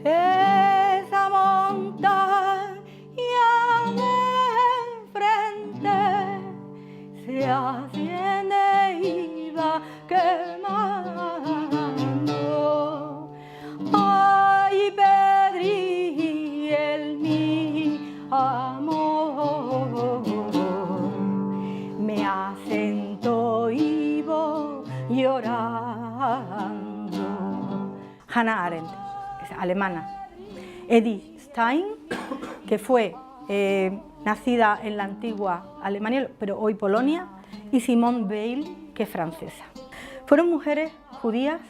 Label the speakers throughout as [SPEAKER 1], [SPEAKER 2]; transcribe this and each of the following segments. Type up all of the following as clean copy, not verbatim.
[SPEAKER 1] Esa montaña de frente se asciende y va quemando. Ay, Pedriel, mi amor, me asento y voy llorando. Hannah Arendt, es alemana. Edith Stein, que fue nacida en la antigua Alemania, pero hoy Polonia, y Simone Weil, que es francesa. Fueron mujeres judías,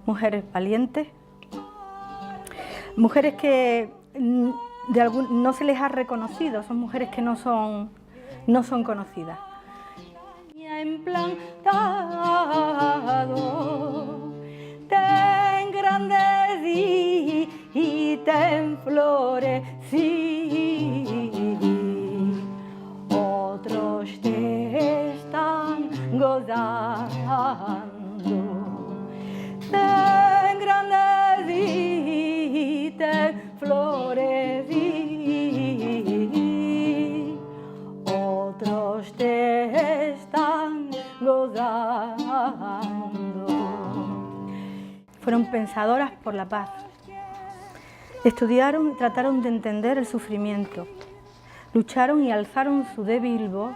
[SPEAKER 1] mujeres valientes, mujeres que no se les ha reconocido, son mujeres que no son conocidas. En plantado, ten grandecí y ten florecí, otros te están gozando. Ten grandecí y ten florecí, otros te están gozando. Fueron pensadoras por la paz. Estudiaron y trataron de entender el sufrimiento. Lucharon y alzaron su débil voz,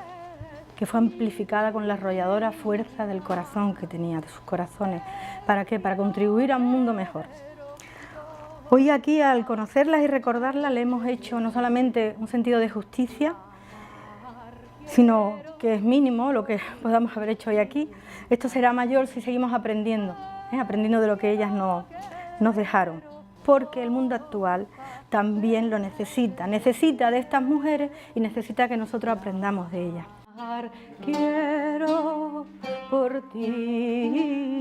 [SPEAKER 1] que fue amplificada con la arrolladora fuerza del corazón que tenía, de sus corazones. ¿Para qué? Para contribuir a un mundo mejor. Hoy aquí, al conocerlas y recordarlas, le hemos hecho no solamente un sentido de justicia, sino que es mínimo lo que podamos haber hecho hoy aquí. Esto será mayor si seguimos aprendiendo, aprendiendo de lo que ellas nos dejaron, porque el mundo actual también lo necesita de estas mujeres y necesita que nosotros aprendamos de ellas. Quiero por ti.